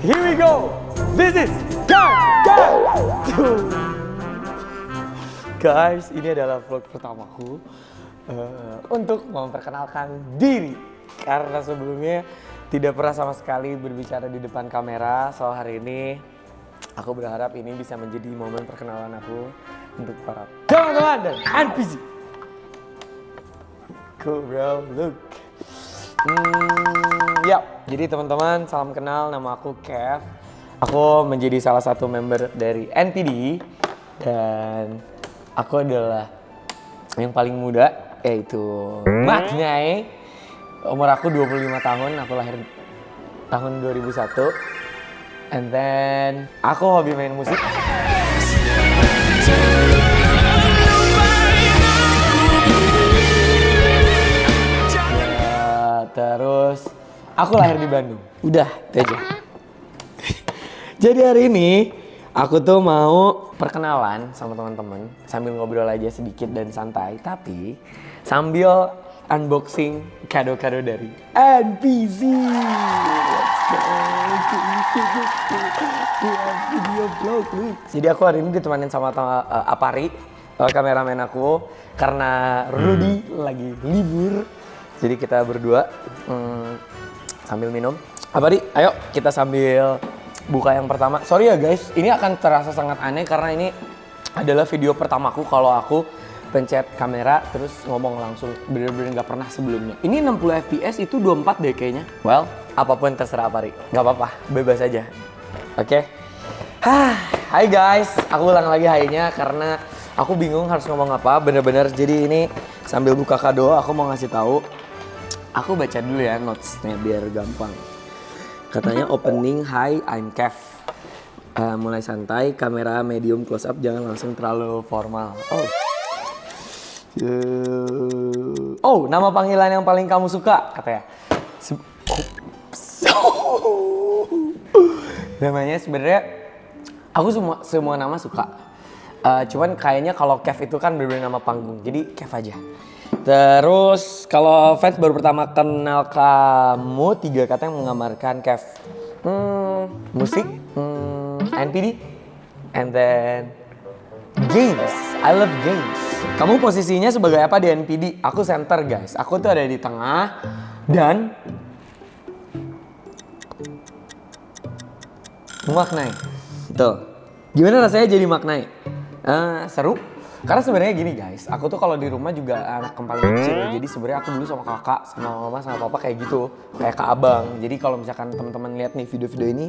here we go. This is Guys, ini adalah vlog pertamaku untuk memperkenalkan diri. Karena sebelumnya tidak pernah sama sekali berbicara di depan kamera. So hari ini aku berharap ini bisa menjadi momen perkenalan aku untuk para teman-teman dan NPC. Cool bro, look. Ya, jadi teman-teman salam kenal, nama aku Kev. Aku menjadi salah satu member dari NPD dan aku adalah yang paling muda, yaitu Maknai. Umur aku 25 tahun, aku lahir tahun 2001. And then aku hobi main musik. Terus aku lahir di Bandung. Udah, itu aja. Jadi hari ini aku tuh mau perkenalan sama teman-teman sambil ngobrol aja sedikit dan santai, tapi sambil unboxing kado-kado dari NPC. Video vlog. Jadi aku hari ini ditemanin sama Apari, kameramen aku, karena Rudy lagi libur. Jadi kita berdua sambil minum. Apari, ayo kita sambil buka yang pertama. Sorry ya guys, ini akan terasa sangat aneh karena ini adalah video pertamaku kalau aku pencet kamera terus ngomong langsung, bener-bener gak pernah sebelumnya. Ini 60 fps itu 24 deh kayaknya. Well, apapun terserah Apari, gak apa-apa, bebas aja. Oke. Hai guys, aku ulang lagi hai-nya karena aku bingung harus ngomong apa, bener-bener. Jadi ini sambil buka kado aku mau ngasih tahu. Aku baca dulu ya notes-nya biar gampang. Katanya opening, hi I'm Kev. Mulai santai, kamera medium close up, jangan langsung terlalu formal. Oh, nama panggilan yang paling kamu suka katanya. Namanya sebenarnya aku semua nama suka. Cuman kayaknya kalau Kev itu kan bener-bener nama panggung, jadi Kev aja. Terus kalau fans baru pertama kenal kamu, 3 kata yang menggambarkan Kev. Musik, NPD, and then games. I love games. Kamu posisinya sebagai apa di NPD? Aku center guys. Aku tuh ada di tengah dan Maknai. Tuh. Gimana rasanya jadi Maknai? Seru. Karena sebenarnya gini guys, aku tuh kalau di rumah juga anak yang paling kecil. Jadi sebenarnya aku dulu sama kakak, sama mama, sama papa kayak gitu, kayak kak abang. Jadi kalau misalkan teman-teman lihat nih video-video ini,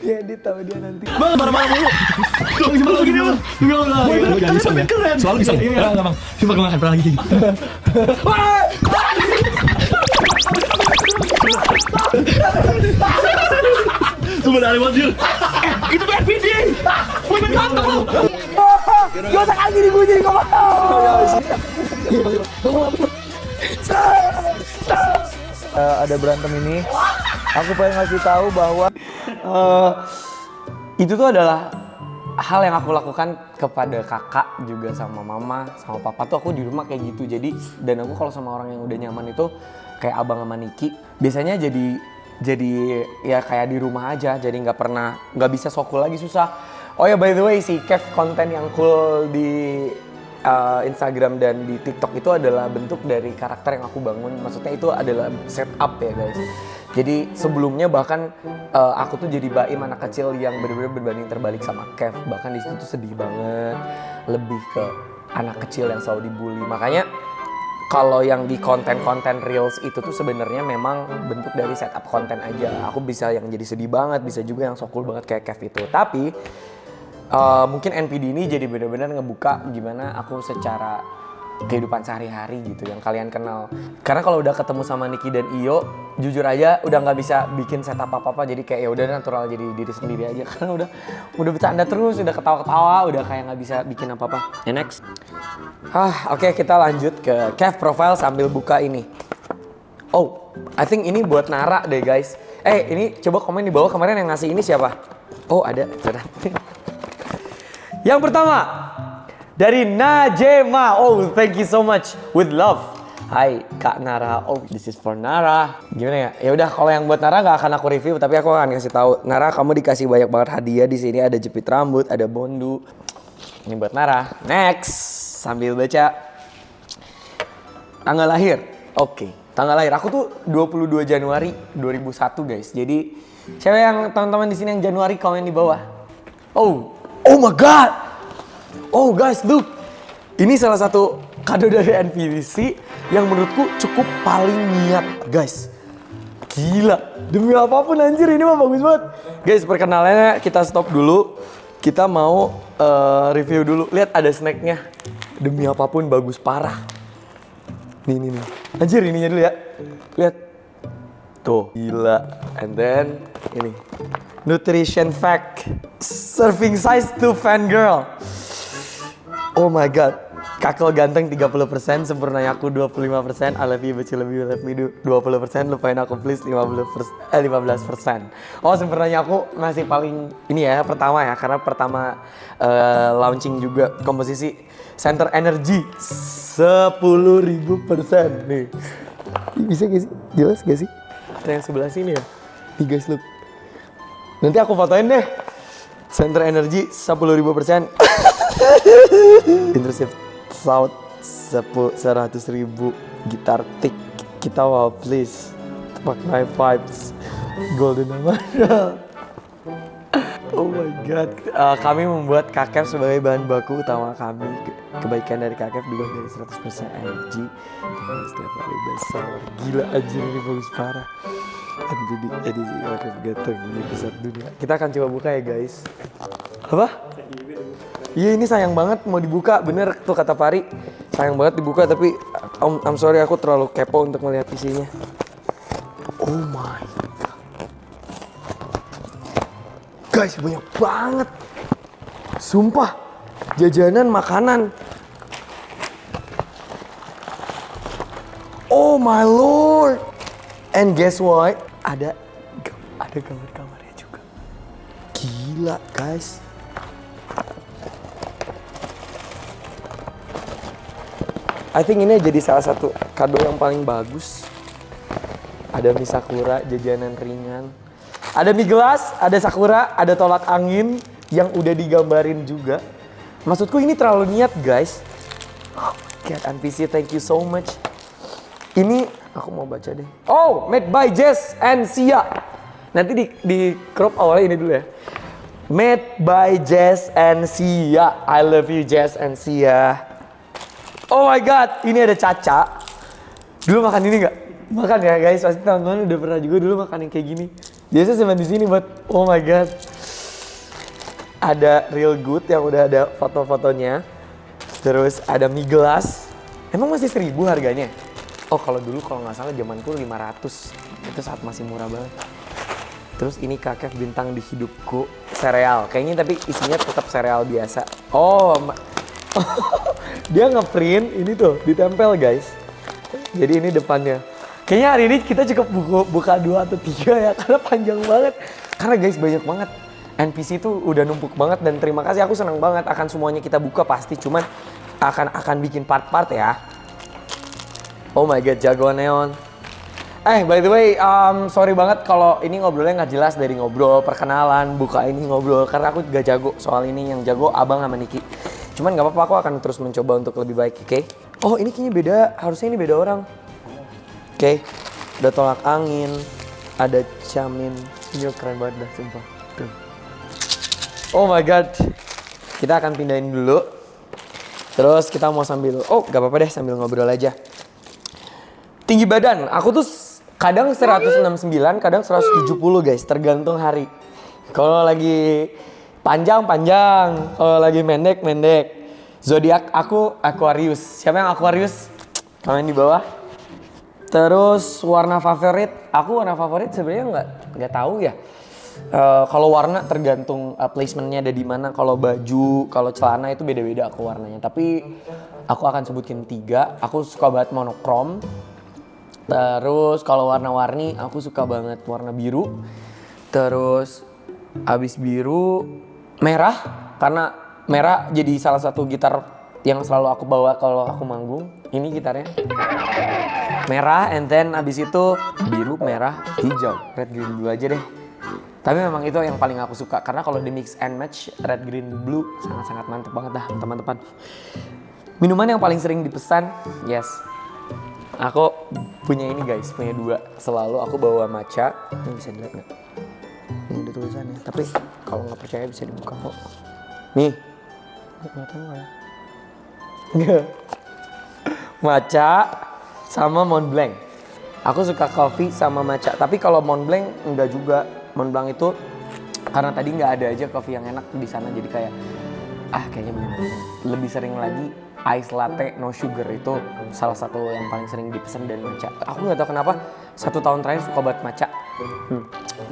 dia edit tahu dia nanti. Bang, marah-marah mulu. Gimana begini bang? Gimana? Jangan iseng ya. Selalu iseng. Iya, bang. Coba gue makan lagi. Sebenarnya wajib. Itu NPD. Gue berkata lu. Gak usah kayak gini, gue jadi gak mau. Ada berantem ini, aku pengen ngasih tahu bahwa itu tuh adalah hal yang aku lakukan kepada kakak juga sama mama, sama papa tuh aku di rumah kayak gitu. Jadi dan aku kalau sama orang yang udah nyaman itu kayak abang sama Niki, biasanya jadi ya kayak di rumah aja, jadi nggak bisa so cool lagi, susah. Oh ya by the way, si Kev konten yang cool di Instagram dan di TikTok itu adalah bentuk dari karakter yang aku bangun. Maksudnya itu adalah setup ya guys. Jadi sebelumnya bahkan aku tuh jadi Baim, anak kecil yang benar-benar berbanding terbalik sama Kev. Bahkan di situ tuh sedih banget, lebih ke anak kecil yang selalu dibully. Makanya kalau yang di konten-konten reels itu tuh sebenarnya memang bentuk dari setup konten aja. Aku bisa yang jadi sedih banget, bisa juga yang so cool banget kayak Kev itu. Tapi mungkin NPD ini jadi benar-benar ngebuka gimana aku secara kehidupan sehari-hari gitu yang kalian kenal. Karena kalau udah ketemu sama Niki dan Iyo, jujur aja udah nggak bisa bikin setup apa-apa. Jadi kayak ya udah natural jadi diri sendiri aja. Karena udah bercanda terus, udah ketawa-ketawa, udah kayak nggak bisa bikin apa-apa. Next. Oke, kita lanjut ke Kev profile sambil buka ini. Oh, I think ini buat Nara deh guys. Ini coba komen di bawah kemarin yang ngasih ini siapa? Oh ada. Yang pertama dari Najema. Oh, thank you so much. With love. Hai Kak Nara. Oh, this is for Nara. Gimana ya? Ya udah, kalau yang buat Nara nggak akan aku review, tapi aku akan kasih tahu. Nara, kamu dikasih banyak banget hadiah di sini. Ada jepit rambut, ada bondu. Ini buat Nara. Next, sambil baca tanggal lahir. Oke, tanggal lahir aku tuh 22 Januari 2001 guys. Jadi cewek yang teman-teman di sini yang Januari komen di bawah. Oh my god. Oh guys, look. Ini salah satu kado dari NPC yang menurutku cukup paling niat, guys. Gila, demi apapun anjir, ini mah bagus banget. Guys, perkenalannya kita stop dulu. Kita mau review dulu. Lihat ada snacknya. Demi apapun bagus parah. Nih. Anjir, ininya dulu ya. Lihat. Tuh, gila. And then ini. Nutrition fact. Serving size to fangirl. Oh my god. Kakel ganteng 30%, sempurnanya aku 25%, I love you, but you love me 20%, lupain aku please 15%. Oh, sempurnanya aku masih paling ini ya, pertama ya, karena pertama launching juga komposisi Center Energy 10.000% nih. Bisa gak sih? Jelas gak sih? Yang sebelah sini ya? Nih guys, look. Nanti aku fotoin deh. Center Energy 10.000%. Intrusive Sound 100.000 gitar tick. Kita wow please. Fuck my vibes. Golden Emerald. Oh my god. Kami membuat KKF sebagai bahan baku utama kami. Kebaikan dari KKF dibuat dari 100% energi dengan setiap hari besar. Gila anjir, ini bagus parah. NPD edisi KKF ganteng ini besar dunia. Kita akan coba buka ya guys. Apa? Iya, ini sayang banget mau dibuka, bener tuh kata Pari. Sayang banget dibuka, tapi I'm sorry, aku terlalu kepo untuk melihat isinya. Oh my god. Guys, banyak banget. Sumpah, jajanan, makanan. Oh my lord. And guess what? Ada gambar-gambarnya juga. Gila guys. I think ini jadi salah satu kado yang paling bagus. Ada mie sakura, jajanan ringan. Ada mie gelas, ada sakura, ada tolak angin yang udah digambarin juga. Maksudku ini terlalu niat guys. Oh my god, NPC, thank you so much. Ini aku mau baca deh. Oh, made by Jess and Sia. Nanti di crop awalnya ini dulu ya. Made by Jess and Sia. I love you Jess and Sia. Oh my god, ini ada Caca. Dulu makan ini nggak? Makan ya guys, pasti teman-teman udah pernah juga dulu makan yang kayak gini. Biasa cuma di sini buat. Oh my god. Ada Real Good yang udah ada foto-fotonya. Terus ada mie gelas. Emang masih 1.000 harganya? Oh, kalau dulu kalau nggak salah zamanku 500. Itu saat masih murah banget. Terus ini KKF bintang di hidupku, sereal. Kayaknya tapi isinya tetap sereal biasa. Oh, dia ngeprint ini tuh ditempel guys. Jadi ini depannya. Kayaknya hari ini kita cukup buka 2 atau 3 ya, karena panjang banget. Karena guys banyak banget. NPC itu udah numpuk banget dan terima kasih, aku senang banget akan semuanya kita buka pasti. Cuman akan bikin part-part ya. Oh my god, jagoan neon. By the way, sorry banget kalau ini ngobrolnya nggak jelas dari ngobrol perkenalan, buka ini ngobrol, karena aku gak jago soal ini, yang jago Abang sama Niki. Cuman nggak apa-apa, aku akan terus mencoba untuk lebih baik, oke? Oh, ini kayaknya beda, harusnya ini beda orang. Oke, ada tolak angin, ada camin, ini keren banget dah, sumpah. Tuh. Oh my god, kita akan pindahin dulu. Terus kita mau sambil, gak apa-apa deh sambil ngobrol aja. Tinggi badan, aku tuh kadang 169, kadang 170 guys, tergantung hari. Kalau lagi panjang, kalau lagi pendek. Zodiak aku Aquarius. Siapa yang Aquarius? Komen di bawah. Terus warna favorit, aku warna favorit sebenarnya nggak tahu ya. Kalau warna tergantung placementnya ada di mana. Kalau baju, kalau celana itu beda-beda aku warnanya. Tapi aku akan sebutkan 3. Aku suka banget monokrom. Terus kalau warna-warni aku suka banget warna biru. Terus abis biru merah, karena merah jadi salah satu gitar yang selalu aku bawa kalau aku manggung. Ini gitarnya. Merah, and then abis itu biru, merah, hijau. Red, green, blue aja deh. Tapi memang itu yang paling aku suka. Karena kalau di mix and match, red, green, blue sangat-sangat mantep banget dah teman-teman. Minuman yang paling sering dipesan, yes. Aku punya ini guys, punya 2. Selalu aku bawa matcha. Ini bisa dilihat nggak? Ini ada tulisannya. Tapi kalau nggak percaya bisa dibuka kok. Nih. Kelihatan nggak ya? Nggak. Matcha sama Mont Blanc. Aku suka kopi sama matcha. Tapi kalau Mont Blanc enggak juga. Mont Blanc itu karena tadi nggak ada aja kopi yang enak di sana. Jadi kayak kayaknya lebih sering lagi ice latte no sugar itu salah satu yang paling sering dipesan dan matcha. Aku nggak tahu kenapa 1 tahun terakhir suka banget matcha.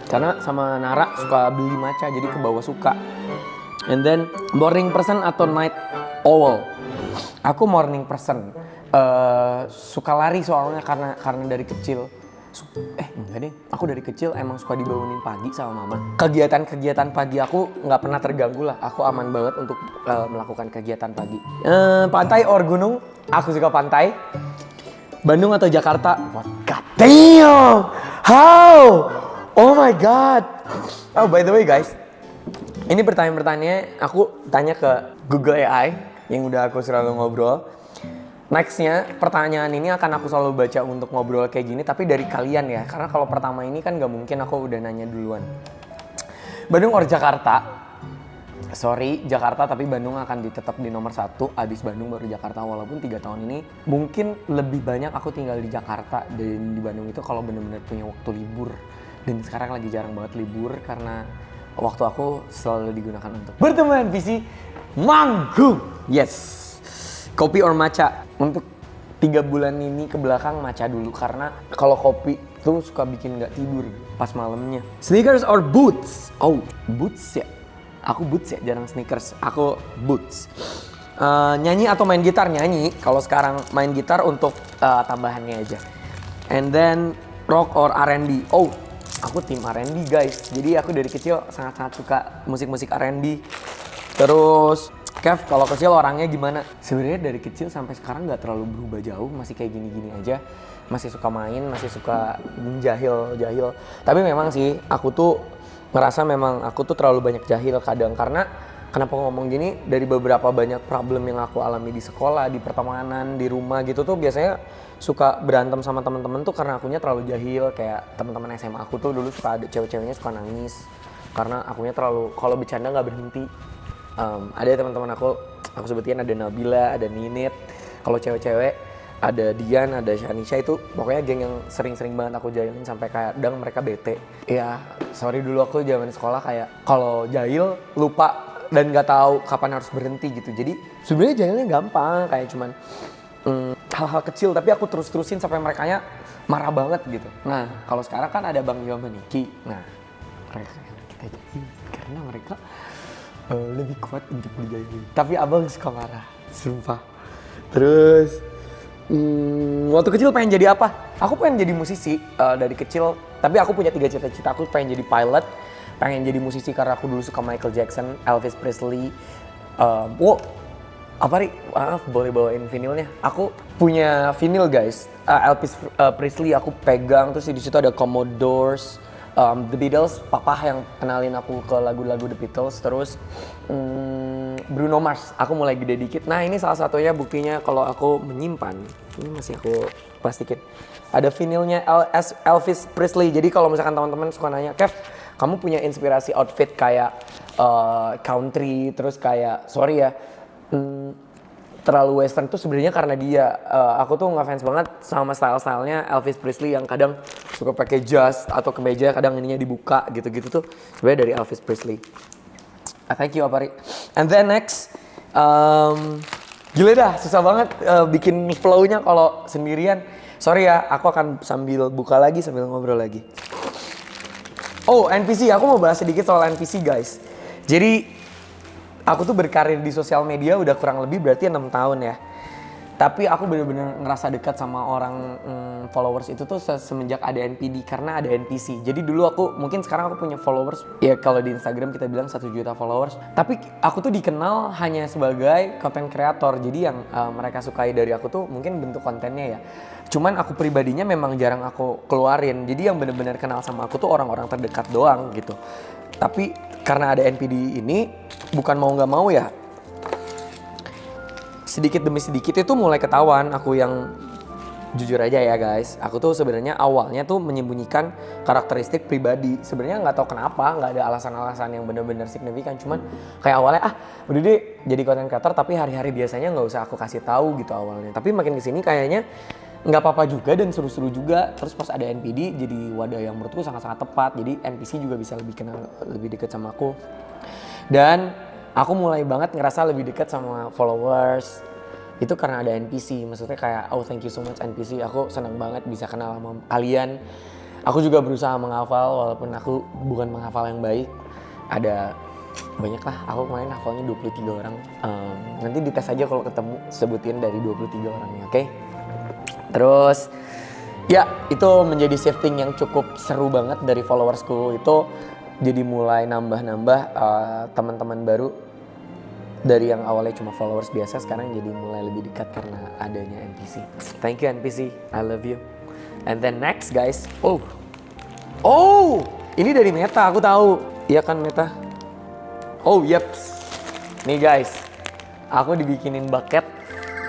Karena sama Nara suka beli matcha jadi ke bawah suka. And then morning person atau night owl? Aku morning person. Suka lari soalnya karena dari kecil. Enggak deh, aku dari kecil emang suka dibangunin pagi sama mama. Kegiatan pagi aku nggak pernah terganggu lah. Aku aman banget untuk melakukan kegiatan pagi. Pantai or gunung? Aku suka pantai. Bandung atau Jakarta? What? God damn! How? Oh my god! Oh by the way guys, ini pertanyaan-pertanyaannya aku tanya ke Google AI yang udah aku selalu ngobrol. Nextnya pertanyaan ini akan aku selalu baca untuk ngobrol kayak gini, tapi dari kalian ya, karena kalau pertama ini kan gak mungkin aku udah nanya duluan. Bandung or Jakarta? Sorry Jakarta, tapi Bandung akan tetap di nomor 1, abis Bandung baru Jakarta. Walaupun 3 tahun ini mungkin lebih banyak aku tinggal di Jakarta dan di Bandung itu kalau bener-bener punya waktu libur. Dan sekarang lagi jarang banget libur karena waktu aku selalu digunakan untuk bertemu NPC manggung. Yes. Kopi or matcha? Untuk 3 bulan ini ke belakang matcha dulu karena kalau kopi tuh suka bikin nggak tidur pas malamnya. Sneakers or boots? Oh, boots ya. Aku boots ya, jarang sneakers. Aku boots. Nyanyi atau main gitar? Nyanyi. Kalau sekarang main gitar untuk tambahannya aja. And then rock or R&B? Oh, aku tim R&B guys. Jadi aku dari kecil sangat-sangat suka musik-musik R&B. Terus Kev, kalau kecil orangnya gimana? Sebenarnya dari kecil sampai sekarang nggak terlalu berubah jauh, masih kayak gini-gini aja. Masih suka main, masih suka jahil. Tapi memang sih, aku tuh ngerasa memang aku tuh terlalu banyak jahil kadang. Karena kenapa ngomong gini, dari beberapa banyak problem yang aku alami di sekolah, di pertemanan, di rumah gitu tuh biasanya suka berantem sama teman-teman tuh karena akunya terlalu jahil. Kayak teman-teman SMA aku tuh dulu suka ada cewek-ceweknya suka nangis. Karena akunya terlalu, kalau bercanda nggak berhenti. Ada teman-teman aku sebutin ada Nabila, ada Ninit. Kalau cewek-cewek ada Dian, ada Shanisha, itu pokoknya geng yang sering-sering banget aku jahilin sampai kadang mereka bete. Ya, sorry dulu aku zaman sekolah kayak kalau jahil lupa dan nggak tahu kapan harus berhenti gitu. Jadi sebenarnya jahilnya gampang, kayak cuman hal-hal kecil tapi aku terus-terusin sampai merekanya marah banget gitu. Nah, kalau sekarang kan ada Bang Yo sama Niki. Nah, mereka kita jahil karena mereka lebih kuat untuk dijahilin. Tapi abang suka marah, sumpah. Terus waktu kecil pengen jadi apa? Aku pengen jadi musisi dari kecil. Tapi aku punya 3 cita-cita. Aku pengen jadi pilot, pengen jadi musisi karena aku dulu suka Michael Jackson, Elvis Presley. Maaf, boleh bawain vinilnya. Aku punya vinil guys. Elvis Presley aku pegang. Terus di situ ada Commodores. The Beatles, papa yang kenalin aku ke lagu-lagu The Beatles. Terus Bruno Mars, aku mulai gede dikit. Nah ini salah satunya buktinya kalau aku menyimpan. Ini masih aku plastikin. Ada vinilnya Elvis Presley. Jadi kalau misalkan teman-teman suka nanya, Kev, kamu punya inspirasi outfit kayak country, terus kayak, sorry ya, terlalu western tuh sebenarnya karena dia. Aku tuh ngefans banget sama style-stylenya Elvis Presley yang kadang suka pakai jas atau kemeja, kadang ininya dibuka gitu-gitu tuh sebenarnya dari Elvis Presley. Thank you Apari. And then next, gila dah susah banget bikin flow-nya kalau sendirian. Sorry ya, aku akan sambil buka lagi sambil ngobrol lagi. Oh, NPC, aku mau bahas sedikit soal NPC guys. Jadi aku tuh berkarir di sosial media udah kurang lebih berarti 6 tahun ya. Tapi aku bener-bener ngerasa dekat sama orang followers itu tuh semenjak ada NPD karena ada NPC. Jadi dulu mungkin sekarang aku punya followers, ya kalau di Instagram kita bilang 1 juta followers. Tapi aku tuh dikenal hanya sebagai content creator. Jadi yang mereka sukai dari aku tuh mungkin bentuk kontennya ya. Cuman aku pribadinya memang jarang aku keluarin. Jadi yang bener-bener kenal sama aku tuh orang-orang terdekat doang gitu. Tapi karena ada NPD ini, bukan mau nggak mau ya, sedikit demi sedikit itu mulai ketahuan aku yang jujur aja ya guys. Aku tuh sebenarnya awalnya tuh menyembunyikan karakteristik pribadi. Sebenarnya nggak tahu kenapa, nggak ada alasan-alasan yang benar-benar signifikan. Cuman kayak awalnya udah deh jadi content creator, tapi hari-hari biasanya nggak usah aku kasih tahu gitu awalnya. Tapi makin kesini kayaknya nggak apa-apa juga dan seru-seru juga. Terus pas ada NPD jadi wadah yang menurutku sangat-sangat tepat. Jadi NPC juga bisa lebih kenal, lebih dekat sama aku. Dan aku mulai banget ngerasa lebih dekat sama followers itu karena ada NPC. Maksudnya kayak thank you so much NPC, aku senang banget bisa kenal sama kalian. Aku juga berusaha menghafal walaupun aku bukan menghafal yang baik. Ada banyak lah, aku kemarin hafalnya 23 orang. Nanti dites aja kalau ketemu, sebutin dari 23 orangnya, oke? Terus ya itu menjadi shifting yang cukup seru banget dari followersku. Itu jadi mulai nambah-nambah teman-teman baru. Dari yang awalnya cuma followers biasa, sekarang jadi mulai lebih dekat karena adanya NPC. Thank you NPC, I love you. And then next guys, ini dari Meta, aku tahu. Iya kan Meta? Nih guys, aku dibikinin bucket,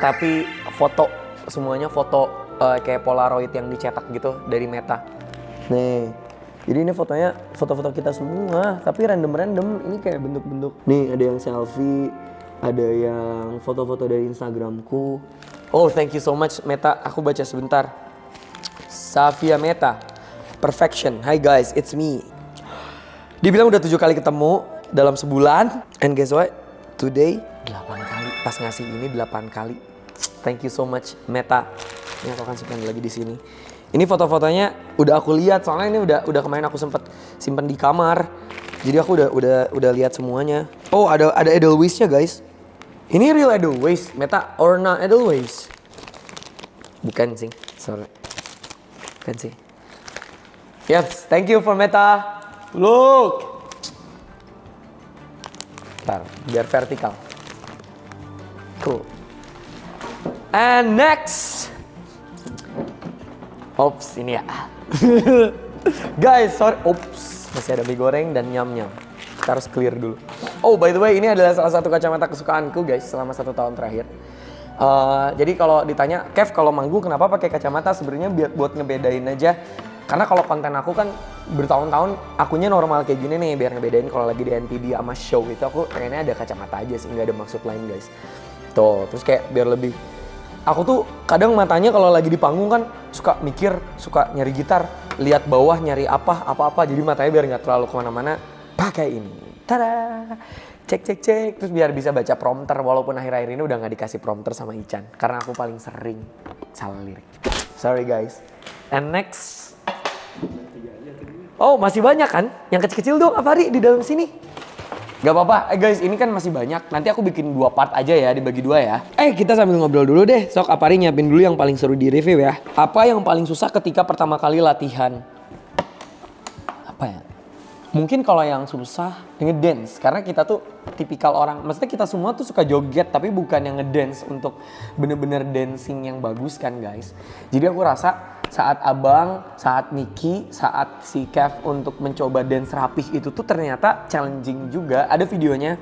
tapi foto, semuanya foto kayak Polaroid yang dicetak gitu dari Meta. Nih, jadi ini fotonya foto-foto kita semua, tapi random-random. Ini kayak bentuk-bentuk. Nih ada yang selfie, ada yang foto-foto dari Instagramku. Thank you so much Meta. Aku baca sebentar. Safia Meta, Perfection. Hi guys, it's me. Dibilang udah 7 kali ketemu dalam sebulan. And guess what? Today 8 kali. Pas ngasih ini 8 kali. Thank you so much Meta. Ini aku akan simpan lagi di sini. Ini foto-fotonya udah aku lihat, soalnya ini udah kemarin aku sempet simpan di kamar. Jadi aku udah lihat semuanya. Ada Edelweiss-nya guys. Ini real Edelweiss, Meta or not Edelweiss? Bukan sih, sorry. Bukan sih. Yes, thank you for Meta. Look. Bentar, biar vertikal. Cool. And next. Ini ya. Guys, sorry. Masih ada mie goreng dan nyam-nyam. Kita harus clear dulu. By the way, ini adalah salah satu kacamata kesukaanku guys selama 1 tahun terakhir. Jadi kalau ditanya, Kev kalau manggung kenapa pakai kacamata? Sebenarnya buat ngebedain aja. Karena kalau konten aku kan bertahun-tahun akunya normal kayak gini nih, biar ngebedain kalau lagi di NPD sama show itu aku pengennya ada kacamata aja sih, nggak ada maksud lain guys. Tuh, terus kayak biar lebih. Aku tuh kadang matanya kalau lagi di panggung kan suka mikir, suka nyari gitar, lihat bawah nyari apa-apa, jadi matanya biar nggak terlalu kemana-mana, pakai ini. Tada! Cek, terus biar bisa baca prompter, walaupun akhir-akhir ini udah nggak dikasih prompter sama Ican, karena aku paling sering salah lirik. Sorry guys. And next. Masih banyak kan? Yang kecil-kecil dong, Afari di dalam sini. Gak apa-apa, guys, ini kan masih banyak. Nanti aku bikin 2 part aja ya, dibagi 2 ya. Kita sambil ngobrol dulu deh. Sok Apari nyiapin dulu yang paling seru di review ya. Apa yang paling susah ketika pertama kali latihan? Apa ya? Mungkin kalau yang susah ngedance, karena kita tuh tipikal orang, maksudnya kita semua tuh suka joget tapi bukan yang ngedance untuk bener-bener dancing yang bagus kan guys. Jadi aku rasa saat Abang, saat Niki, saat si Kev untuk mencoba dance rapih itu tuh ternyata challenging juga. Ada videonya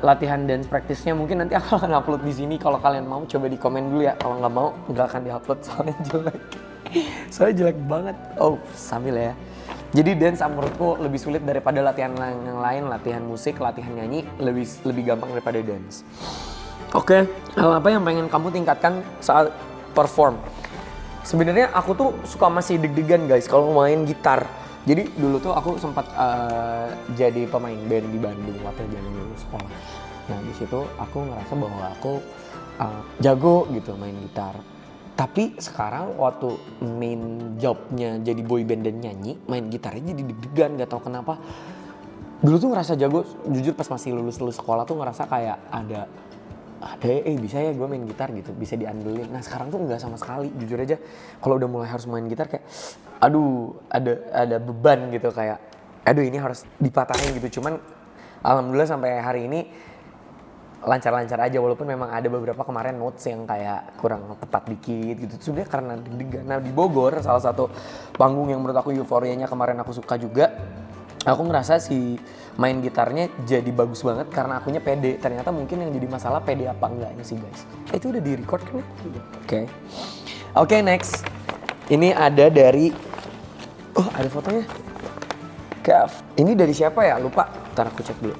latihan dance practice-nya, mungkin nanti aku akan upload di sini. Kalau kalian mau coba di komen dulu ya. Kalau nggak mau nggak akan diupload soalnya jelek. Soalnya jelek banget. Sambil ya. Jadi dance menurutku lebih sulit daripada latihan yang lain, latihan musik, latihan nyanyi lebih gampang daripada dance. Oke, hal apa yang pengen kamu tingkatkan saat perform? Sebenarnya aku tuh suka masih deg-degan guys kalau main gitar. Jadi dulu tuh aku sempat jadi pemain band di Bandung waktu zaman dulu sekolah. Nah di situ aku ngerasa bahwa aku jago gitu main gitar. Tapi sekarang waktu main jobnya jadi boy band dan nyanyi, main gitarnya jadi deg-degan, gak tau kenapa. Dulu tuh ngerasa jago, jujur pas masih lulus sekolah tuh ngerasa kayak ada ada bisa ya gue main gitar gitu, bisa diandelin. Nah sekarang tuh nggak sama sekali, jujur aja kalau udah mulai harus main gitar kayak aduh ada beban gitu, kayak aduh ini harus dipatahin gitu. Cuman alhamdulillah sampai hari ini lancar-lancar aja, walaupun memang ada beberapa kemarin notes yang kayak kurang tepat dikit gitu. Sebenarnya karena deg-degan. Nah di Bogor salah satu panggung yang menurut aku euforianya kemarin aku suka juga, aku ngerasa si main gitarnya jadi bagus banget karena akunya pede. Ternyata mungkin yang jadi masalah pede apa enggaknya sih guys. Itu udah di record kan ya? Oke, next. Ini ada dari, oh ada fotonya. Kev. Ini dari siapa ya? Lupa. Ntar aku cek dulu.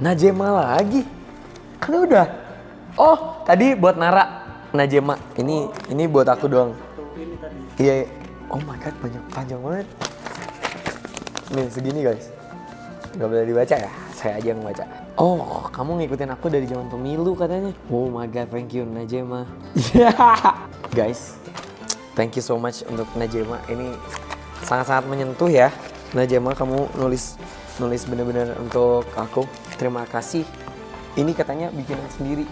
Najema lagi. Kan udah. Oh, tadi buat Nara. Najema. Ini buat aku doang. Iya. Oh my god, panjang banget. Nih segini guys. Gak boleh dibaca ya? Saya aja yang baca. Oh, kamu ngikutin aku dari zaman pemilu katanya. Oh my god, thank you Najema. Guys, thank you so much untuk Najema. Ini sangat-sangat menyentuh ya. Najema, kamu nulis bener-bener untuk aku. Terima kasih. Ini katanya bikinan sendiri.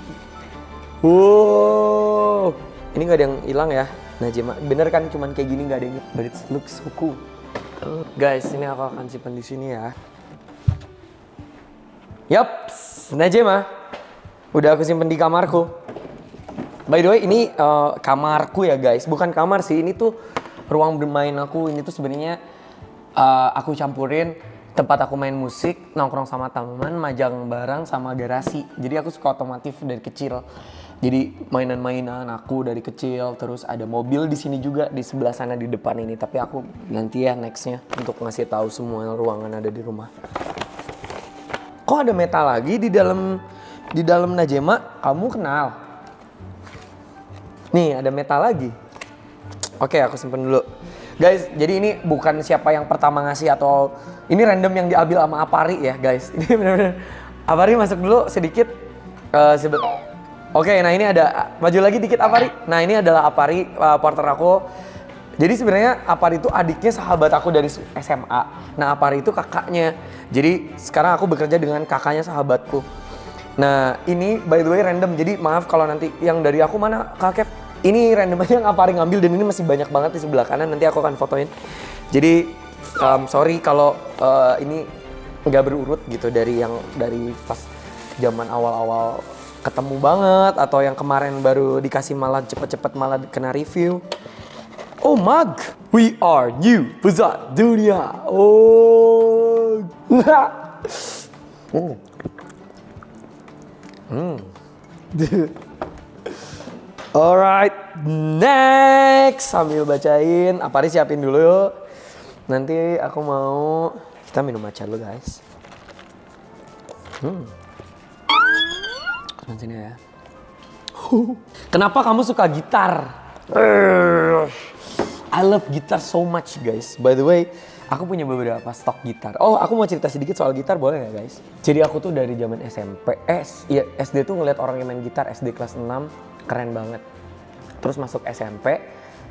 Wow, ini gak ada yang hilang ya, Najema. Bener kan, cuman kayak gini gak ada yang. But it looks so cool. Guys, ini aku akan simpan di sini ya. Yaps, Najema. Udah aku simpan di kamarku. By the way, ini kamarku ya guys. Bukan kamar sih, ini tuh ruang bermain aku. Ini tuh sebenarnya aku campurin tempat aku main musik, nongkrong sama teman, majang barang, sama garasi. Jadi aku suka otomotif dari kecil. Jadi mainan-mainan aku dari kecil, terus ada mobil di sini juga di sebelah sana di depan ini. Tapi aku nanti ya nextnya untuk ngasih tahu semua ruangan ada di rumah. Kok ada metal lagi di dalam Najema? Kamu kenal? Nih ada metal lagi. Oke, aku simpen dulu. Guys, jadi ini bukan siapa yang pertama ngasih atau ini random yang diambil sama Apari ya guys. Ini bener-bener Apari masuk dulu sedikit. Oke, nah ini ada, maju lagi dikit Apari. Nah ini adalah Apari, partner aku. Jadi sebenarnya Apari itu adiknya sahabat aku dari SMA. Nah Apari itu kakaknya. Jadi sekarang aku bekerja dengan kakaknya sahabatku. Nah ini by the way random, jadi maaf kalau nanti yang dari aku mana Kak Kev? Ini random aja yang Apari ngambil dan ini masih banyak banget di sebelah kanan, nanti aku akan fotoin. Jadi sorry kalau ini nggak berurut gitu dari pas zaman awal-awal ketemu banget atau yang kemarin baru dikasih malah cepet-cepet malah kena review. Oh mug, we are new pusat dunia. Oh. Alright, next sambil bacain, Apari siapin dulu yuk. Nanti aku mau kita minum matcha dulu guys. Sini ya. Kenapa kamu suka gitar? I love guitar so much guys. By the way, aku punya beberapa stok gitar. Oh, aku mau cerita sedikit soal gitar boleh nggak guys? Jadi aku tuh dari zaman SMP, SD tuh ngeliat orang yang main gitar SD kelas 6 keren banget. Terus masuk SMP,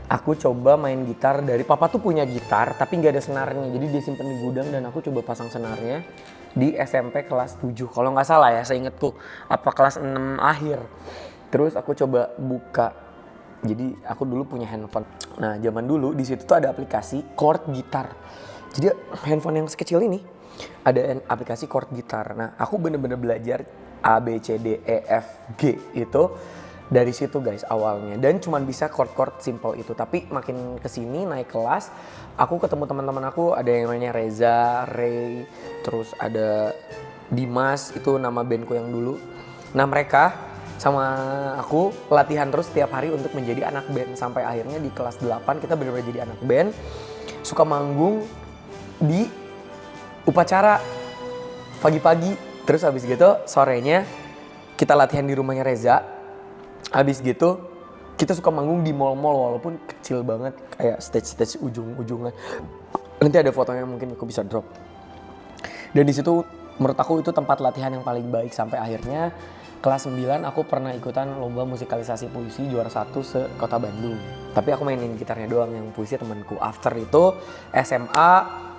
aku coba main gitar dari papa tuh punya gitar tapi nggak ada senarnya. Jadi dia simpen di gudang dan aku coba pasang senarnya di SMP kelas 7. Kalau nggak salah ya, seingatku apa kelas 6 akhir. Terus aku coba buka. Jadi aku dulu punya handphone. Nah, zaman dulu di situ tuh ada aplikasi chord gitar. Jadi handphone yang sekecil ini ada aplikasi chord gitar. Nah, aku bener-bener belajar A, B, C, D, E, F, G itu dari situ guys awalnya. Dan cuman bisa chord-chord simple itu. Tapi makin kesini naik kelas, aku ketemu teman-teman aku, ada yang namanya Reza, Ray, terus ada Dimas, itu nama bandku yang dulu. Nah mereka sama aku latihan terus setiap hari untuk menjadi anak band. Sampai akhirnya di kelas 8 kita benar-benar jadi anak band. Suka manggung di upacara pagi-pagi. Terus habis gitu sorenya kita latihan di rumahnya Reza. Habis gitu kita suka manggung di mall-mall walaupun kecil banget. Kayak stage-stage ujung-ujungan. Nanti ada fotonya mungkin aku bisa drop. Dan di situ menurut aku itu tempat latihan yang paling baik. Sampai akhirnya kelas 9 aku pernah ikutan lomba musikalisasi puisi juara 1 se-Kota Bandung. Tapi aku mainin gitarnya doang, yang puisi temanku. After itu SMA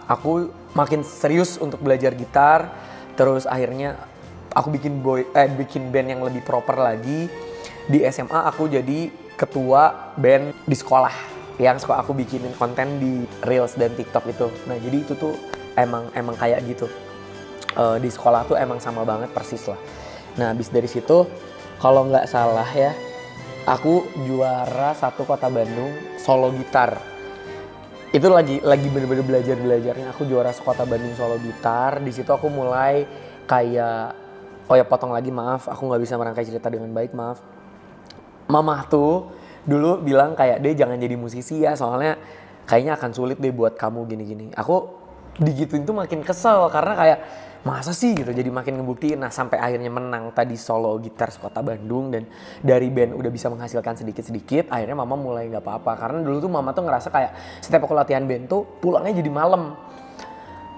aku makin serius untuk belajar gitar. Terus akhirnya aku bikin band yang lebih proper lagi. Di SMA aku jadi ketua band di sekolah, yang aku bikinin konten di Reels dan TikTok itu. Nah jadi itu tuh emang kayak gitu. Di sekolah tuh emang sama banget persis lah. Nah habis dari situ kalau nggak salah ya, aku juara 1 Kota Bandung solo gitar. Itu lagi bener-bener belajarnya. Aku juara Kota Bandung solo gitar. Di situ aku mulai kayak, oh ya potong lagi, maaf, aku nggak bisa merangkai cerita dengan baik, maaf. Mama tuh dulu bilang kayak, "Deh jangan jadi musisi ya, soalnya kayaknya akan sulit deh buat kamu gini-gini." Aku digituin tuh makin kesel karena kayak masa sih gitu, jadi makin ngebuktiin. Nah sampai akhirnya menang tadi solo gitar Kota Bandung, dan dari band udah bisa menghasilkan sedikit-sedikit, akhirnya mama mulai nggak apa-apa. Karena dulu tuh mama tuh ngerasa kayak setiap aku latihan band tuh pulangnya jadi malam.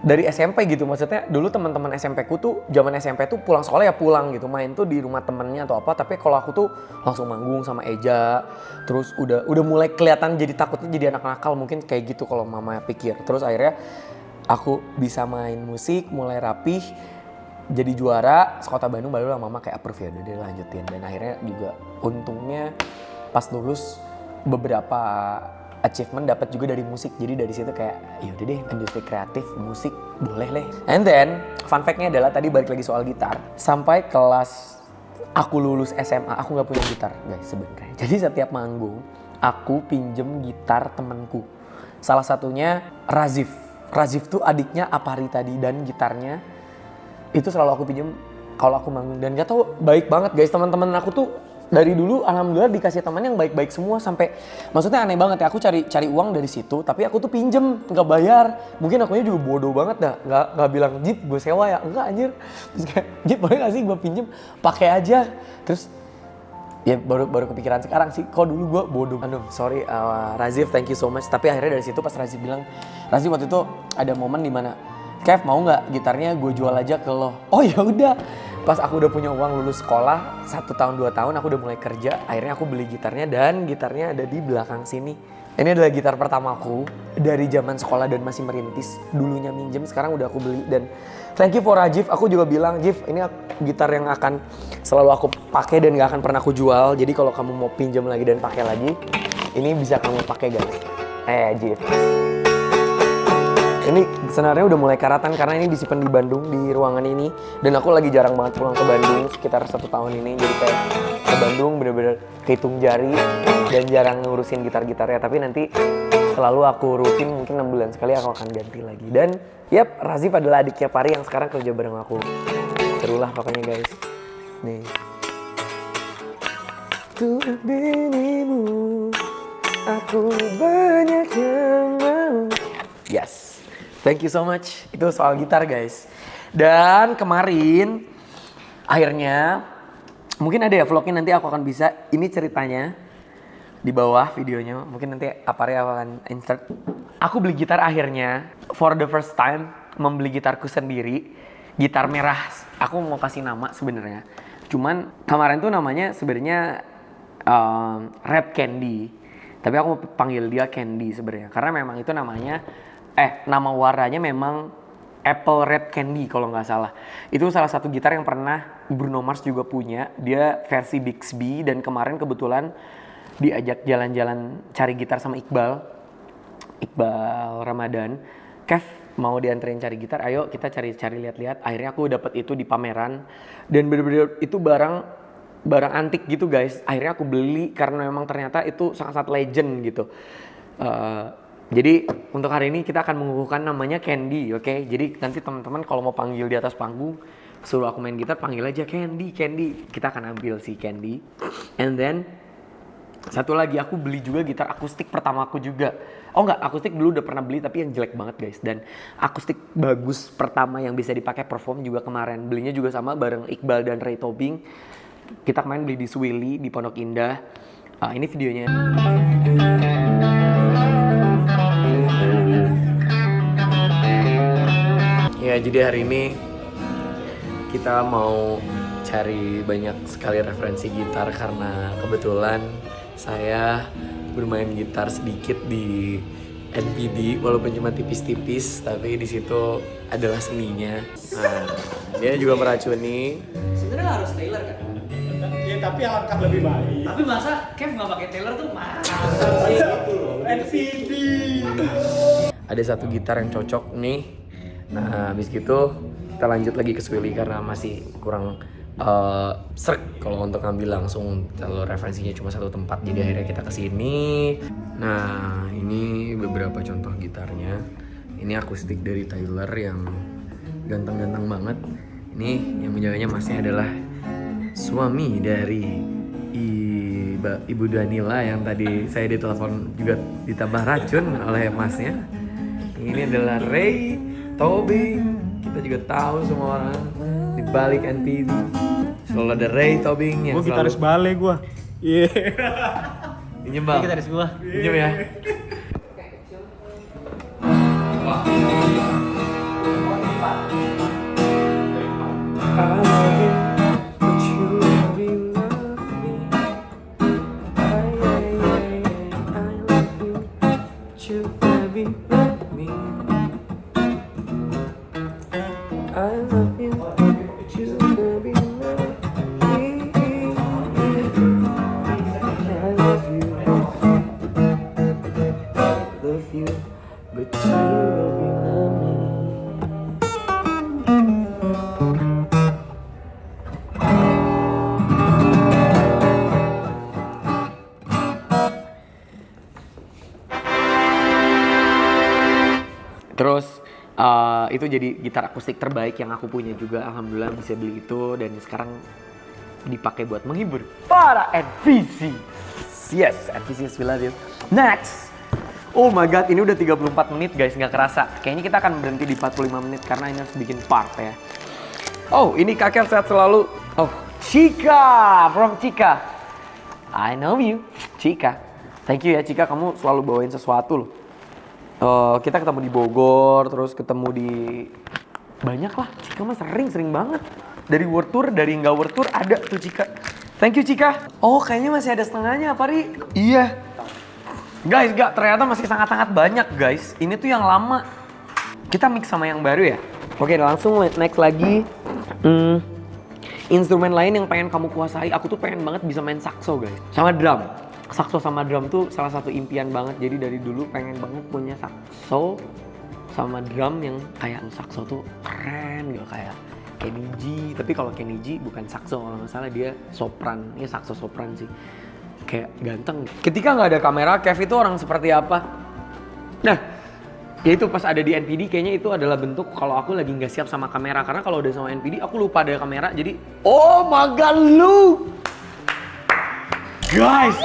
Dari SMP gitu, maksudnya dulu teman-teman SMP ku tuh zaman SMP tuh pulang sekolah ya pulang gitu, main tuh di rumah temennya atau apa. Tapi kalau aku tuh langsung manggung sama Eja, terus udah mulai kelihatan jadi takutnya jadi anak nakal mungkin kayak gitu kalau mama pikir. Terus akhirnya aku bisa main musik, mulai rapih, jadi juara Kota Bandung, baru lah mama kayak approve, ya udah deh lanjutin. Dan akhirnya juga untungnya pas lulus beberapa achievement dapat juga dari musik. Jadi dari situ kayak yaudah deh, industri kreatif musik boleh leh. And then fun fact-nya adalah tadi balik lagi soal gitar. Sampai kelas aku lulus SMA aku nggak punya gitar guys sebenarnya. Jadi setiap manggung aku pinjem gitar temenku. Salah satunya Razif. Razif tuh adiknya Apari tadi, dan gitarnya itu selalu aku pinjem kalau aku manggung. Dan gak tau, baik banget guys, teman-teman aku tuh dari dulu alhamdulillah dikasih teman yang baik-baik semua. Sampai maksudnya aneh banget ya, aku cari uang dari situ tapi aku tuh pinjem nggak bayar. Mungkin akunya juga bodoh banget dah, nggak bilang Jip gue sewa ya, enggak anjir. Terus kayak Jip boleh nggak sih gue pinjem, pakai aja. Terus ya baru kepikiran sekarang sih, kok dulu gue bodoh. Aduh sorry Razif, thank you so much. Tapi akhirnya dari situ pas Razif bilang, Razif waktu itu ada momen dimana, Kev mau nggak gitarnya gue jual aja ke lo. Oh ya udah. Pas aku udah punya uang lulus sekolah 1 tahun 2 tahun aku udah mulai kerja, akhirnya aku beli gitarnya, dan gitarnya ada di belakang sini. Ini adalah gitar pertamaku dari zaman sekolah dan masih merintis. Dulunya minjem, sekarang udah aku beli. Dan thank you for Rajif. Aku juga bilang, Jif, ini gitar yang akan selalu aku pakai dan gak akan pernah aku jual. Jadi kalau kamu mau pinjam lagi dan pakai lagi, ini bisa kamu pakai guys. Jif. Ini sebenarnya udah mulai karatan karena ini disimpan di Bandung, di ruangan ini. Dan aku lagi jarang banget pulang ke Bandung sekitar 1 tahun ini. Jadi kayak ke Bandung bener-bener kehitung jari dan jarang ngurusin gitar-gitarnya. Tapi nanti selalu aku rutin, mungkin 6 bulan sekali aku akan ganti lagi. Dan yap, Razif adalah adiknya Pari yang sekarang kerja bareng aku. Serulah pokoknya guys. Nih. Untuk dirimu aku banyak yang mau. Yes. Thank you so much. Itu soal gitar guys. Dan kemarin akhirnya mungkin ada ya vlognya, nanti aku akan bisa. Ini ceritanya di bawah videonya. Mungkin nanti Apari akan insert. Aku beli gitar akhirnya for the first time, membeli gitarku sendiri. Gitar merah. Aku mau kasih nama sebenarnya. Cuman kemarin tuh namanya sebenarnya Red Candy. Tapi aku panggil dia Candy sebenarnya karena memang itu namanya nama warnanya memang Apple Red Candy kalau nggak salah. Itu salah satu gitar yang pernah Bruno Mars juga punya. Dia versi Bixby, dan kemarin kebetulan diajak jalan-jalan cari gitar sama Iqbal Ramadan. Kev mau dianterin cari gitar, ayo kita cari-cari lihat-lihat. Akhirnya aku dapat itu di pameran, dan bener-bener itu barang antik gitu guys. Akhirnya aku beli karena memang ternyata itu sangat-sangat legend gitu. Jadi untuk hari ini kita akan mengukuhkan namanya Candy, oke? Jadi nanti teman-teman kalau mau panggil di atas panggung, suruh aku main gitar, panggil aja Candy. Kita akan ambil si Candy. And then satu lagi aku beli juga gitar akustik pertamaku juga. Oh enggak, akustik dulu udah pernah beli tapi yang jelek banget guys. Dan akustik bagus pertama yang bisa dipakai perform juga kemarin. Belinya juga sama bareng Iqbal dan Ray Tobing. Kita kemarin beli di Swilly di Pondok Indah. Ini videonya. Ya, jadi hari ini kita mau cari banyak sekali referensi gitar karena kebetulan saya bermain gitar sedikit di NPD, walaupun cuma tipis-tipis, tapi di situ adalah seninya. Dia juga meracuni. Sebenarnya nggak harus Taylor kan? Ya tapi alangkah lebih baik. Tapi masa Kev nggak pakai Taylor tuh masa NPD. Ada satu gitar yang cocok nih. Nah, habis gitu kita lanjut lagi ke Swilly karena masih kurang srek kalau untuk ngambil langsung, kalau referensinya cuma satu tempat, jadi akhirnya kita kesini. Nah, ini beberapa contoh gitarnya. Ini akustik dari Tyler yang ganteng-ganteng banget. Ini yang menjaganya masnya adalah suami dari Ibu Danila yang tadi saya ditelepon juga ditambah racun oleh masnya. Ini adalah Ray Tobing. Kita juga tahu semua orang di balik NPD selalu ada Ray Tobing yang Gue gitaris ballet gue. Iya. Pinjem bang. Gitaris gua. Pinjem ya. Terus itu jadi gitar akustik terbaik yang aku punya juga, alhamdulillah bisa beli itu dan sekarang dipakai buat menghibur para NPC. Yes, NPC we love you. Next. Oh my god, ini udah 34 menit guys, nggak kerasa. Kayaknya kita akan berhenti di 45 menit karena ini harus bikin part ya. Oh, ini kakek sehat selalu. Oh, Chika, from Chika. I know you, Chika. Thank you ya Chika, kamu selalu bawain sesuatu loh. Kita ketemu di Bogor, terus ketemu di banyak lah. Cika mah sering banget. Dari World Tour, dari nggak World Tour ada tuh Cika. Thank you Cika. Oh kayaknya masih ada setengahnya apa Ri? Iya. Guys, ternyata masih sangat-sangat banyak guys. Ini tuh yang lama. Kita mix sama yang baru ya. Oke langsung next lagi. Instrumen lain yang pengen kamu kuasai. Aku tuh pengen banget bisa main saxo guys. Sama drum. Saxo sama drum tuh salah satu impian banget. Jadi dari dulu pengen banget punya saxo sama drum yang kayak saxo tuh keren gak kayak Kenny G. Tapi kalau Kenny G bukan saxo, kalau nggak salah dia sopran. Ini saxo sopran sih. Kayak ganteng. Ketika nggak ada kamera, Kev itu orang seperti apa? Nah, ya itu pas ada di NPD kayaknya itu adalah bentuk kalau aku lagi nggak siap sama kamera. Karena kalau udah sama NPD aku lupa ada kamera. Jadi, oh my god lu! Guys!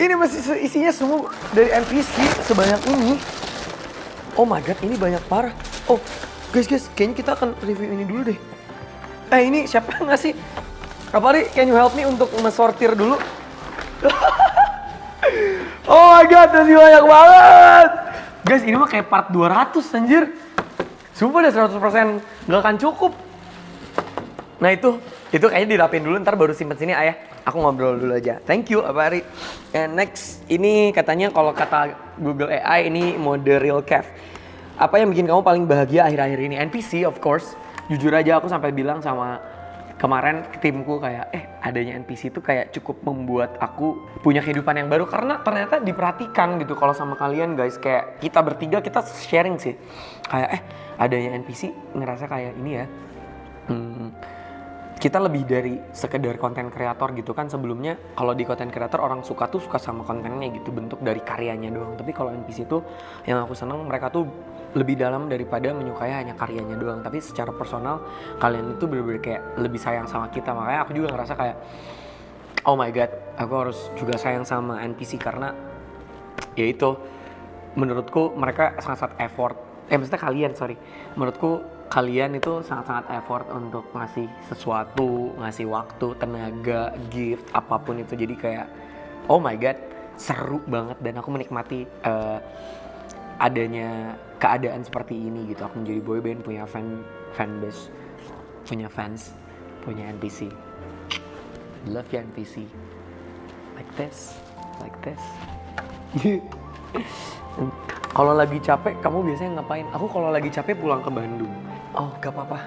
Ini masih isinya semua dari NPC sebanyak ini. Oh my god, ini banyak parah. Oh, guys, kayaknya kita akan review ini dulu deh. Ini siapa yang ngasih? Apa Ri, can you help me untuk mensortir dulu? Oh my god, masih banyak banget. Guys, ini mah kayak part 200 anjir. Sumpah deh 100% gak akan cukup. Nah itu kayaknya dirapin dulu, ntar baru simpen sini ayah. Aku ngobrol dulu aja. Thank you, Apa Ari. And next, ini katanya kalau kata Google AI ini mode real Kev. Apa yang bikin kamu paling bahagia akhir-akhir ini? NPC of course. Jujur aja aku sampai bilang sama kemarin timku kayak adanya NPC itu kayak cukup membuat aku punya kehidupan yang baru karena ternyata diperhatikan gitu. Kalau sama kalian guys, kayak kita bertiga kita sharing sih. Kayak adanya NPC ngerasa kayak ini ya. Kita lebih dari sekedar konten kreator gitu kan. Sebelumnya kalau di konten kreator orang suka sama kontennya gitu, bentuk dari karyanya doang. Tapi kalau NPC tuh yang aku seneng mereka tuh lebih dalam daripada menyukai hanya karyanya doang. Tapi secara personal kalian itu bener-bener kayak lebih sayang sama kita. Makanya aku juga ngerasa kayak oh my god, aku harus juga sayang sama NPC karena ya itu menurutku mereka sangat-sangat effort. Maksudnya kalian, menurutku kalian itu sangat-sangat effort untuk ngasih sesuatu, ngasih waktu, tenaga, gift, apapun itu. Jadi kayak, oh my god, seru banget dan aku menikmati adanya keadaan seperti ini gitu. Aku menjadi boyband, punya fanbase, punya fans, punya NPC. Love ya NPC. Like this. Kalau lagi capek, kamu biasanya ngapain? Aku kalau lagi capek pulang ke Bandung. Oh, gak apa-apa.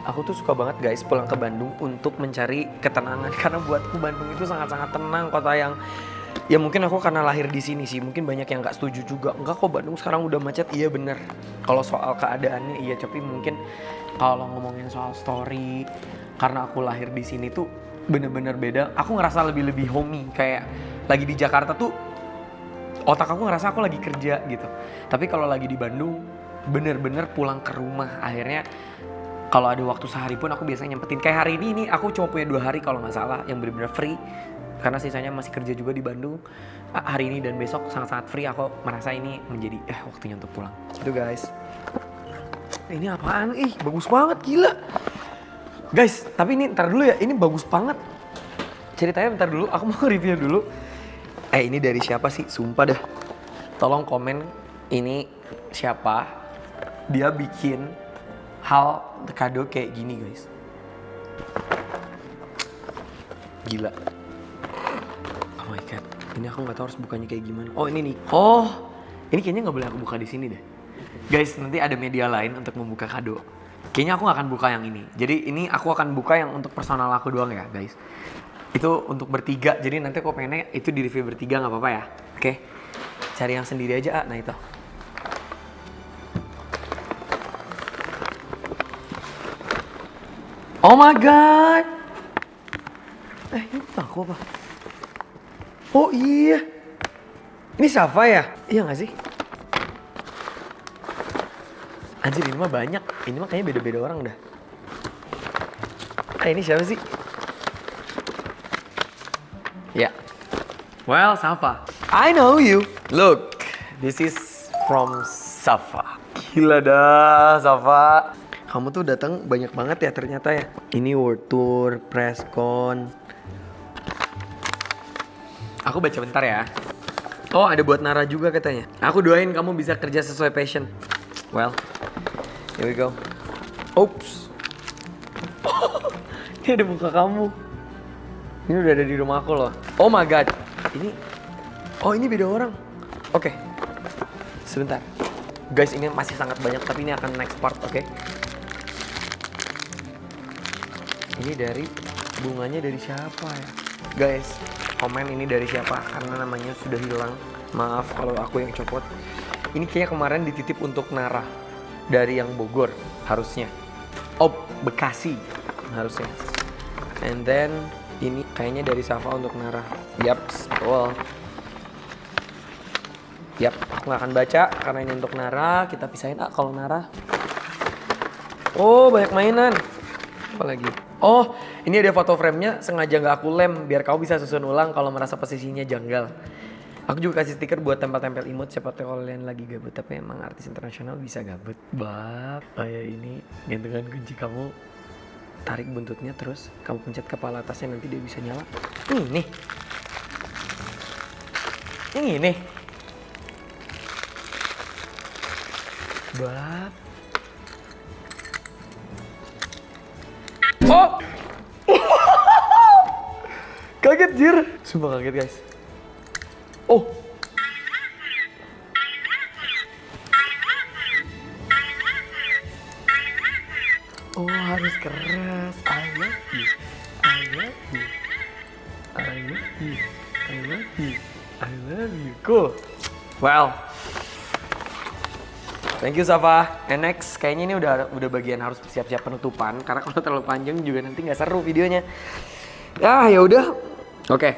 Aku tuh suka banget guys pulang ke Bandung untuk mencari ketenangan karena buatku Bandung itu sangat-sangat tenang, kota yang ya mungkin aku karena lahir di sini sih, mungkin banyak yang nggak setuju juga. Enggak kok Bandung sekarang udah macet, iya bener. Kalau soal keadaannya iya, tapi mungkin kalau ngomongin soal story, karena aku lahir di sini tuh bener-bener beda. Aku ngerasa lebih homey, kayak lagi di Jakarta tuh otak aku ngerasa aku lagi kerja gitu. Tapi kalau lagi di Bandung bener-bener pulang ke rumah. Akhirnya kalau ada waktu sehari pun aku biasanya nyempetin. Kayak hari ini aku cuma punya 2 hari kalau nggak salah yang bener-bener free. Karena sisanya masih kerja juga di Bandung. Hari ini dan besok sangat-sangat free. Aku merasa ini menjadi waktunya untuk pulang. Itu guys. Ini apaan? Ih bagus banget, gila. Guys, tapi ini ntar dulu ya. Ini bagus banget. Ceritanya bentar dulu, aku mau review dulu. Ini dari siapa sih? Sumpah dah. Tolong komen ini siapa. Dia bikin hal kado kayak gini guys. Gila. Oh my god. Ini aku nggak tahu harus bukanya kayak gimana. Oh ini nih. Oh, ini kayaknya nggak boleh aku buka di sini deh. Guys, nanti ada media lain untuk membuka kado. Kayaknya aku nggak akan buka yang ini. Jadi ini aku akan buka yang untuk personal aku doang ya guys. Itu untuk bertiga. Jadi nanti aku pengennya itu di review bertiga, nggak apa-apa ya. Oke. Cari yang sendiri aja. Nah itu. Oh my god. Ini aku apa? Oh iya. Ini Safa ya? Iya gak sih? Anjir ini mah banyak. Ini mah kayaknya beda-beda orang dah. Ini siapa sih? Ya. Well, Safa. I know you. Look, this is from Safa. Gila dah, Safa. Kamu tuh datang banyak banget ya ternyata ya. Ini World Tour, press con. Aku baca bentar ya. Oh ada buat Nara juga katanya. Aku doain kamu bisa kerja sesuai passion. Well, here we go. Oops. Ini ada muka kamu. Ini udah ada di rumah aku loh. Oh my god. Ini beda orang. Oke. Sebentar. Guys ini masih sangat banyak tapi ini akan next part, oke? Ini dari bunganya dari siapa ya? Guys, komen ini dari siapa karena namanya sudah hilang. Maaf kalau aku yang copot. Ini kayaknya kemarin dititip untuk Nara dari yang Bogor harusnya. Oh, Bekasi harusnya. And then ini kayaknya dari Safa untuk Nara. Yaps, well. Yap, aku nggak akan baca karena ini untuk Nara. Kita pisahin kalau Nara. Oh, banyak mainan. Apa lagi? Oh, ini ada foto frame-nya sengaja nggak aku lem biar kau bisa susun ulang kalau merasa posisinya janggal. Aku juga kasih stiker buat tempel-tempel imut siapa tahu kalian lagi gabut, tapi emang artis internasional bisa gabut. Bab, kayak ini gantungan kunci kamu tarik buntutnya terus kamu pencet kepala atasnya nanti dia bisa nyala. Ini. Bab. Oh! Kaget jir. Sumpah kaget guys. Oh. Oh harus keras. I love you. I love you. I love you. I love you. I love you. Cool. Well. Thank you Safa. And next, kayaknya ini udah bagian harus siap-siap penutupan karena kalau terlalu panjang juga nanti nggak seru videonya. Ya udah. Oke.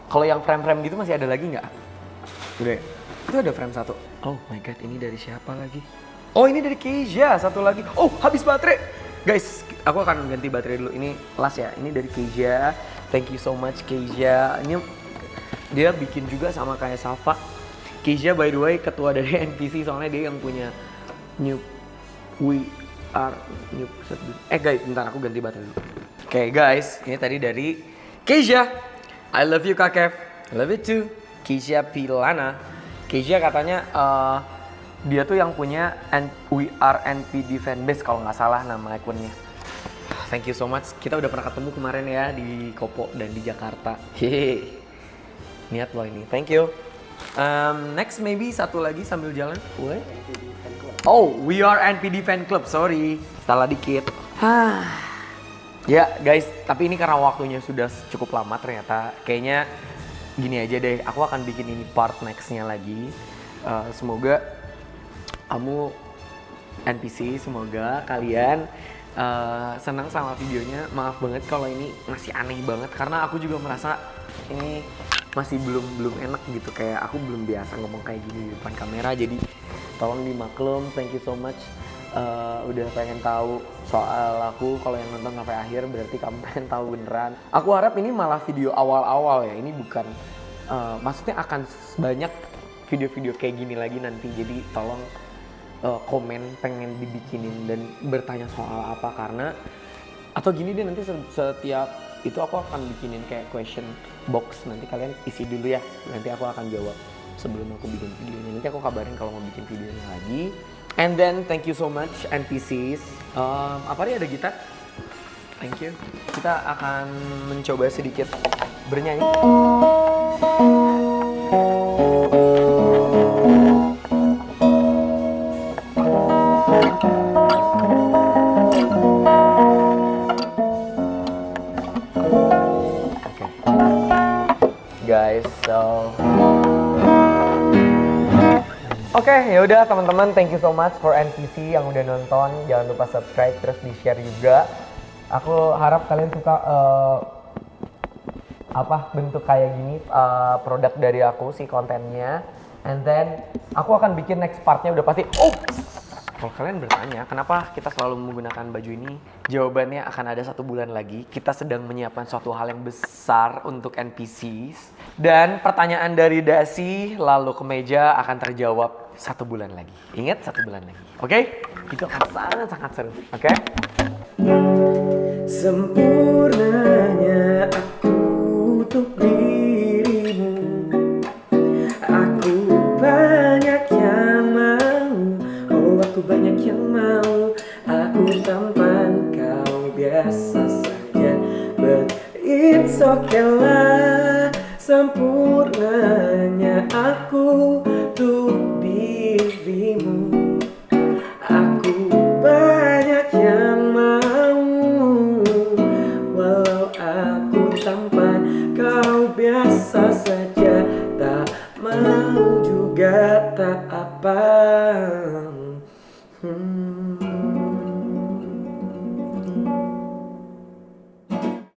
Kalau yang frame-frame gitu masih ada lagi nggak? Udah. Itu ada frame satu. Oh my god, ini dari siapa lagi? Oh ini dari Keisha, satu lagi. Oh habis baterai. Guys, aku akan ganti baterai dulu. Ini last ya. Ini dari Keisha. Thank you so much Keisha. Ini dia bikin juga sama kayak Safa. Keisha by the way ketua dari NPC soalnya dia yang punya New guys bentar aku ganti baterai dulu. Oke guys, ini tadi dari Keisha. I love you Kak Kev. I love you too. Keisha Pilana. Keisha katanya dia tuh yang punya We Are NPD fanbase kalau nggak salah nama akunnya. Thank you so much. Kita udah pernah ketemu kemarin ya di Kopo dan di Jakarta. Hehe. Niat loh ini. Thank you. Next maybe satu lagi sambil jalan. What? Oh, we are NPD Fan Club. Sorry, salah dikit. Ya guys, tapi ini karena waktunya sudah cukup lama ternyata. Kayaknya gini aja deh, aku akan bikin ini part nextnya lagi. Semoga kamu NPC, semoga kalian senang sama videonya. Maaf banget kalau ini masih aneh banget karena aku juga merasa ini masih belum enak gitu, kayak aku belum biasa ngomong kayak gini di depan kamera. Jadi tolong dimaklum. Thank you so much udah pengen tahu soal aku. Kalau yang nonton sampai akhir berarti kamu pengen tahu beneran. Aku harap ini malah video awal-awal ya, ini bukan maksudnya akan banyak video-video kayak gini lagi nanti. Jadi tolong komen pengen dibikinin dan bertanya soal apa, karena atau gini deh, nanti setiap itu aku akan bikinin kayak question box, nanti kalian isi dulu ya, nanti aku akan jawab sebelum aku bikin videonya. Nanti aku kabarin kalau mau bikin videonya lagi. And then thank you so much NPCs. Apa nih, ada gitar? Thank you. Kita akan mencoba sedikit bernyanyi. Guys, Oke, ya udah teman-teman, thank you so much for NPC yang udah nonton. Jangan lupa subscribe terus di-share juga. Aku harap kalian suka bentuk kayak gini, produk dari aku sih kontennya. And then aku akan bikin next partnya udah pasti. Kalau kalian bertanya kenapa kita selalu menggunakan baju ini, jawabannya akan ada 1 bulan lagi. Kita sedang menyiapkan suatu hal yang besar untuk NPCs. Dan pertanyaan dari Dasi lalu ke meja akan terjawab 1 bulan lagi. Ingat, 1 bulan lagi. Oke? Itu akan sangat-sangat seru. Oke? Sempurnanya aku untuk dirimu. Aku banyak yang mau. Oh, aku banyak yang mau. Aku tampan kau biasa saja. But it's okay lah. Sempurnanya aku untuk dirimu. Aku banyak yang mau. Walau aku tampan kau biasa saja. Tak mau juga tak apa.